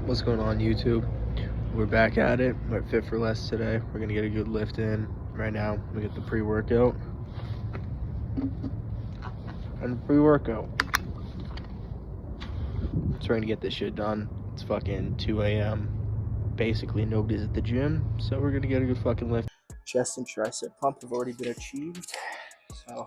What's going on, YouTube? We're back at it. We're at Fit for Less today. We're gonna get a good lift in right now. We get the pre-workout and the pre-workout. So we're gonna get this shit done. It's fucking 2 a.m. Basically nobody's at the gym, so we're gonna get a good fucking lift. Chest and tricep pump have already been achieved, so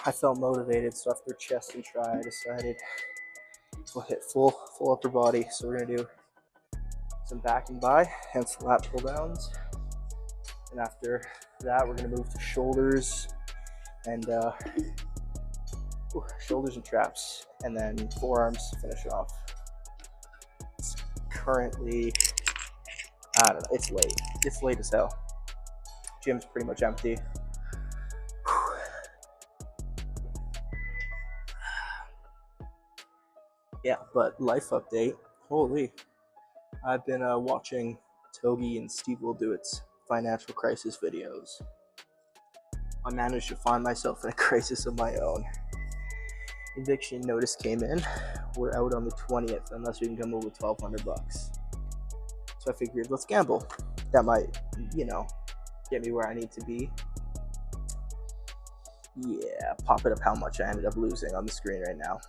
I felt motivated. So after chest and tri, I decided we'll hit full upper body. So we're gonna do some back and bi, hence lat pull downs. And after that, we're gonna move to shoulders and shoulders and traps, and then forearms to finish off. It's currently, I don't know, it's late. It's late as hell. Gym's pretty much empty. Yeah, but life update. Holy, I've been watching Togi and Steve Will Do It's financial crisis videos. I managed to find myself in a crisis of my own. Eviction notice came in. We're out on the 20th unless we can come up with $1,200. So I figured, let's gamble. That might, get me where I need to be. Yeah, pop it up how much I ended up losing on the screen right now.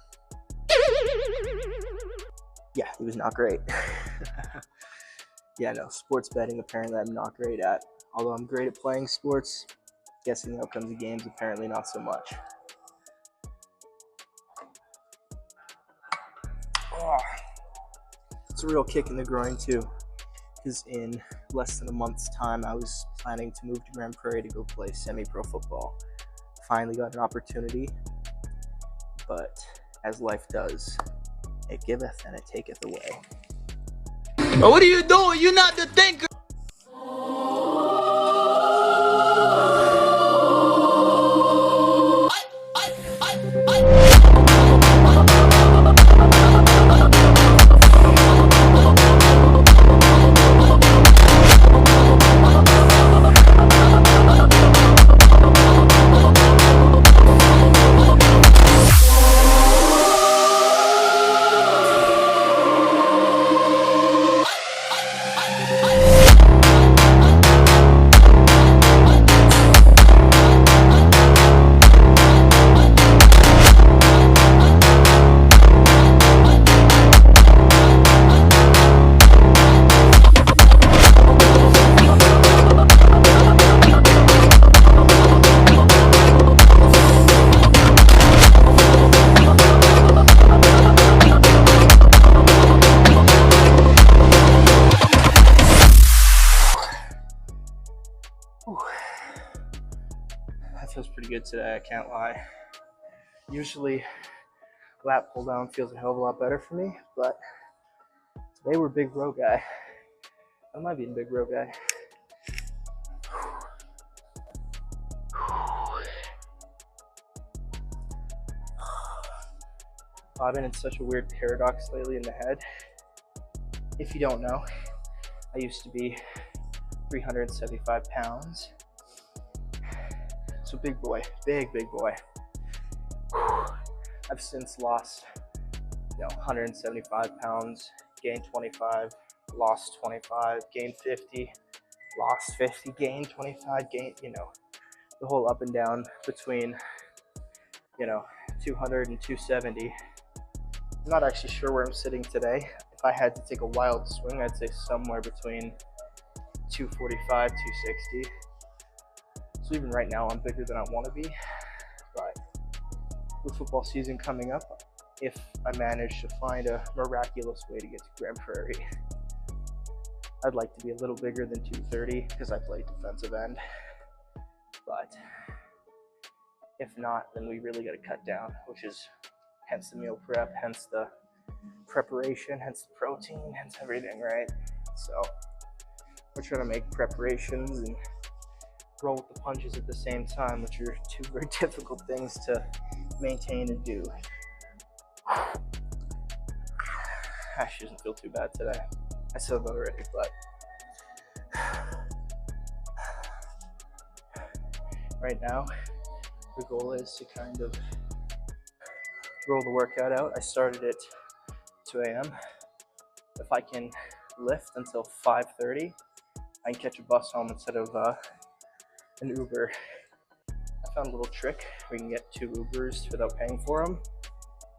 Yeah, it was not great. Yeah, no, sports betting apparently I'm not great at. Although I'm great at playing sports, guessing the outcomes of games apparently not so much. Oh, it's a real kick in the groin too, because in less than a month's time I was planning to move to Grand Prairie to go play semi-pro football. Finally got an opportunity, but as life does, it giveth and it taketh away. But what are you doing? You're not the thinker. That feels pretty good today, I can't lie. Usually lat pull down feels a hell of a lot better for me, but today we're big bro guy. I might be a big bro guy. I've been in such a weird paradox lately in the head. If you don't know, I used to be 375 pounds. So big boy, big boy. I've since lost, 175 pounds, gained 25, lost 25, gained 50, lost 50, gained 25, gained, the whole up and down between, 200 and 270. I'm not actually sure where I'm sitting today. If I had to take a wild swing, I'd say somewhere between 245, 260. So even right now, I'm bigger than I want to be. But with football season coming up, if I manage to find a miraculous way to get to Grand Prairie, I'd like to be a little bigger than 230 because I play defensive end. But if not, then we really got to cut down, which is hence the meal prep, hence the preparation, hence the protein, hence everything, right? So we're trying to make preparations and roll with the punches at the same time, which are two very difficult things to maintain and do. Actually doesn't feel too bad today. I said that already, but right now the goal is to kind of roll the workout out. I started at 2 a.m. if I can lift until 5:30, I can catch a bus home instead of an Uber. I found a little trick where you can get 2 Ubers without paying for them.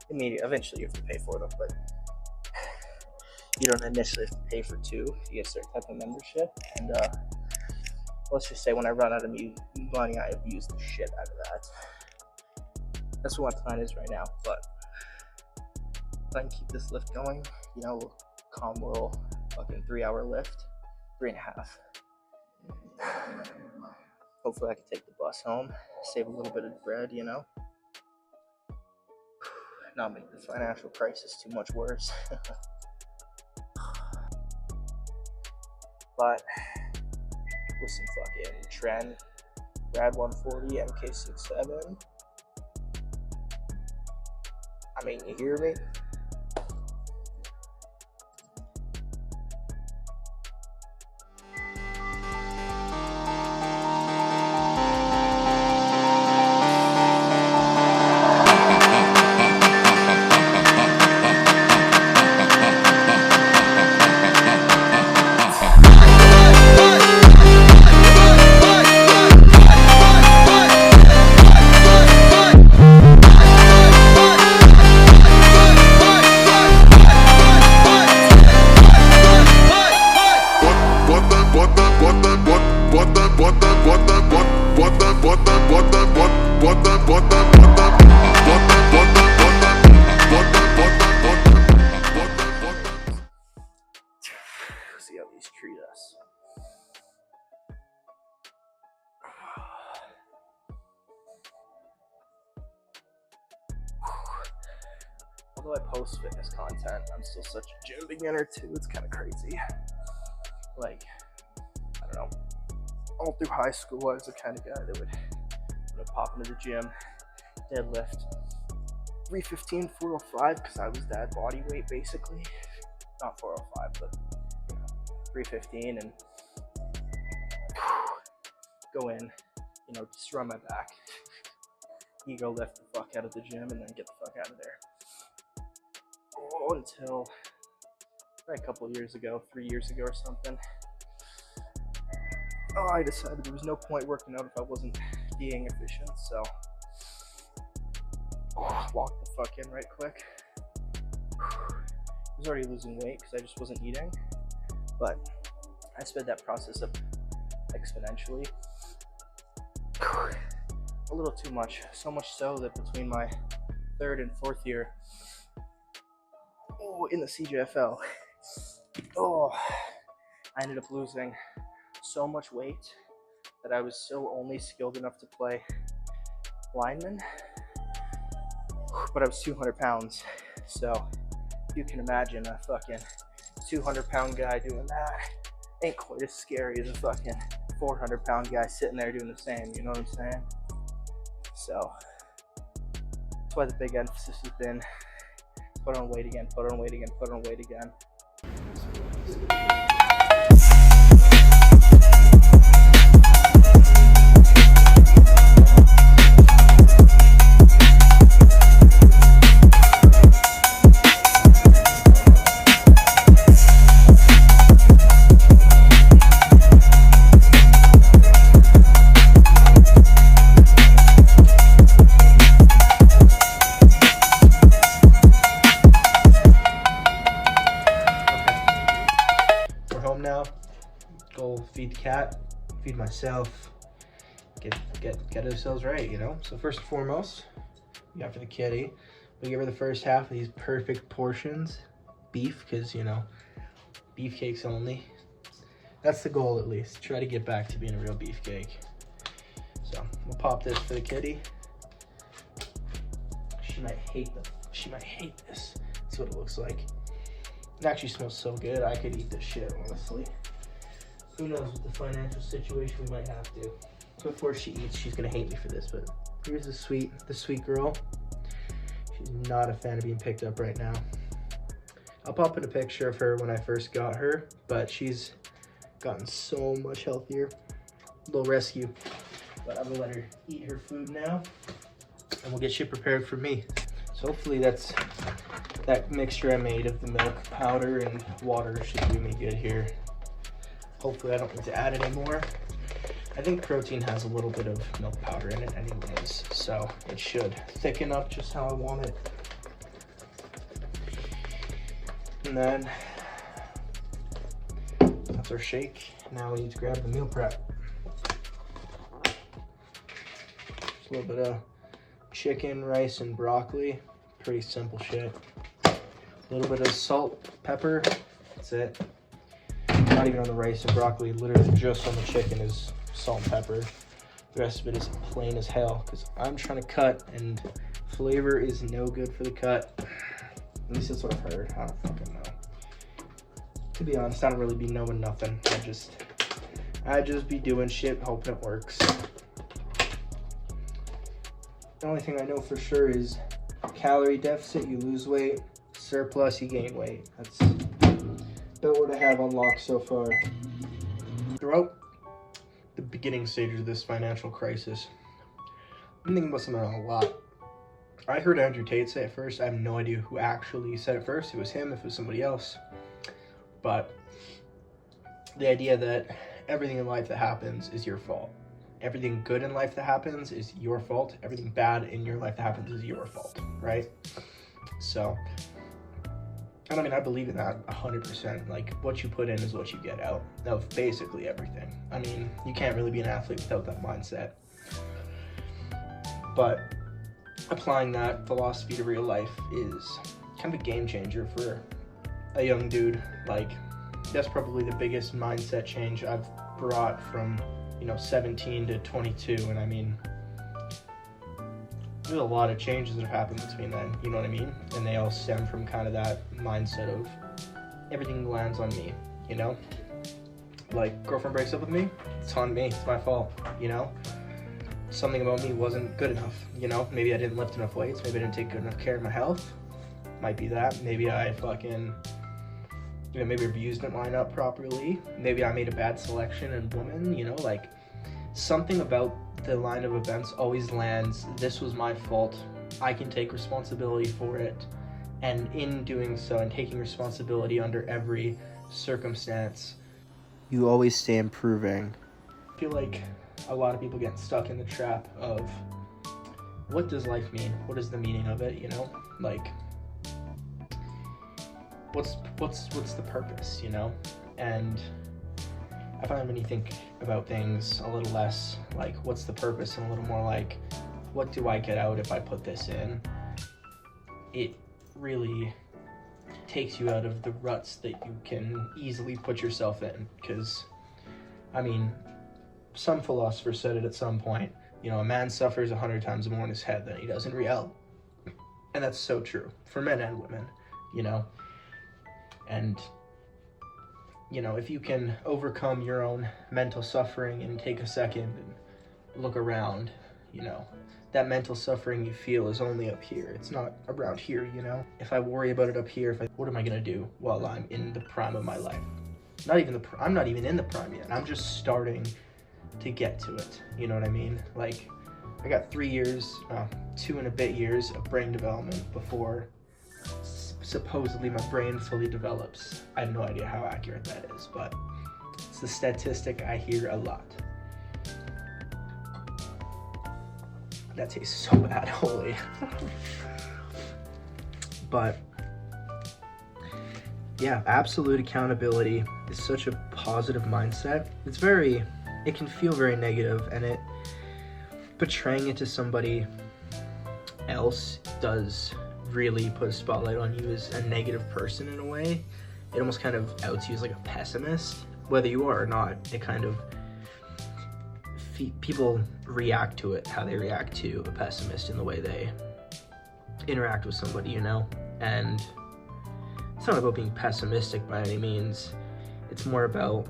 Eventually you have to pay for them, but you don't initially have to pay for 2. You get a certain type of membership, and let's just say when I run out of money, I have used the shit out of that. That's what my plan is right now, but if I can keep this lift going, calm little fucking 3-hour lift, 3.5. Hopefully I can take the bus home, save a little bit of bread, not make the financial crisis too much worse. But with some fucking Trend, Rad 140, MK67. I mean, you hear me? See how these treat us. Although I post fitness content, I'm still such a gym beginner too. It's kind of crazy. Like, I don't know. All through high school, I was the kind of guy that would pop into the gym, deadlift 315, 405, because I was that body weight basically. Not 405, but 315, and go in, just run my back, ego lift the fuck out of the gym, and then get the fuck out of there. Until a couple years ago, 3 years ago or something, I decided there was no point working out if I wasn't being efficient, so walked the fuck in right quick. I was already losing weight because I just wasn't eating, but I sped that process up exponentially. A little too much, so much so that between my 3rd and 4th year in the CJFL, I ended up losing so much weight that I was still only skilled enough to play lineman, but I was 200 pounds, so you can imagine a fucking 200-pound guy doing that ain't quite as scary as a fucking 400-pound guy sitting there doing the same, you know what I'm saying? So that's why the big emphasis has been put on weight again, put on weight again, put on weight again. Now, go feed the cat, feed myself, get ourselves right, So first and foremost, we got for the kitty, we give her the first half of these perfect portions, beef, because beefcakes only. That's the goal, at least. Try to get back to being a real beefcake. So we'll pop this for the kitty. She might hate this. That's what it looks like. It actually smells so good, I could eat this shit, honestly. Who knows with the financial situation, we might have to. Before she eats, she's gonna hate me for this, but here's the sweet girl. She's not a fan of being picked up right now. I'll pop in a picture of her when I first got her, but she's gotten so much healthier. Little rescue. But I'm gonna let her eat her food now, and we'll get shit prepared for me. So hopefully that's That mixture I made of the milk powder and water should do me good here. Hopefully I don't need to add any more. I think protein has a little bit of milk powder in it anyways, so it should thicken up just how I want it. And then that's our shake. Now we need to grab the meal prep. Just a little bit of chicken, rice, and broccoli. Pretty simple shit. A little bit of salt, pepper. That's it. Not even on the rice and broccoli, literally just on the chicken is salt and pepper. The rest of it is plain as hell because I'm trying to cut and flavor is no good for the cut. At least that's what I've heard. I don't fucking know. To be honest, I don't really be knowing nothing. I just be doing shit, hoping it works. The only thing I know for sure is calorie deficit, you lose weight. Surplus, you gain weight. That's about what I have unlocked so far. Throughout the beginning stages of this financial crisis, I'm thinking about something a lot. I heard Andrew Tate say it first. I have no idea who actually said it first. If it was him, if it was somebody else. But the idea that everything in life that happens is your fault. Everything good in life that happens is your fault. Everything bad in your life that happens is your fault, right? So, and I mean, I believe in that 100%. Like, what you put in is what you get out of basically everything. I mean, you can't really be an athlete without that mindset. But applying that philosophy to real life is kind of a game changer for a young dude. Like, that's probably the biggest mindset change I've brought from, 17 to 22. And I mean, there's a lot of changes that have happened between then, you know what I mean? And they all stem from kind of that mindset of everything lands on me, Like, girlfriend breaks up with me, it's on me, it's my fault, Something about me wasn't good enough, Maybe I didn't lift enough weights, maybe I didn't take good enough care of my health. Might be that. Maybe I maybe reviews didn't line up properly. Maybe I made a bad selection in women, like something about the line of events always lands, this was my fault, I can take responsibility for it. And in doing so and taking responsibility under every circumstance, you always stay improving. I feel like a lot of people get stuck in the trap of what does life mean? What is the meaning of it, Like, what's the purpose, And I find when you think about things a little less like what's the purpose and a little more like what do I get out if I put this in, it really takes you out of the ruts that you can easily put yourself in. Because I mean, some philosopher said it at some point, a man suffers 100 times more in his head than he does in reality. And that's so true for men and women, And, if you can overcome your own mental suffering and take a second and look around, that mental suffering you feel is only up here. It's not around here, If I worry about it up here, what am I going to do while I'm in the prime of my life? I'm not even in the prime yet. I'm just starting to get to it. You know what I mean? Like, I got 2 and a bit years of brain development before supposedly my brain fully develops. I have no idea how accurate that is, but it's the statistic I hear a lot. That tastes so bad, holy. But yeah, absolute accountability is such a positive mindset. It can feel very negative, and portraying it to somebody else does really put a spotlight on you as a negative person in a way. It almost kind of outs you as like a pessimist, whether you are or not. It kind of people react to it how they react to a pessimist in the way they interact with somebody, And it's not about being pessimistic by any means. It's more about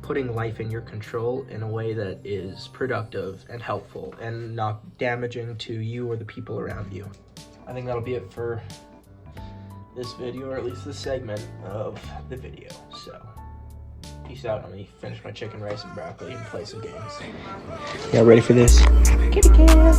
putting life in your control in a way that is productive and helpful and not damaging to you or the people around you. I think that'll be it for this video, or at least this segment of the video. So, peace out. Let me finish my chicken, rice, and broccoli and play some games. Yeah, ready for this? Kitty cat.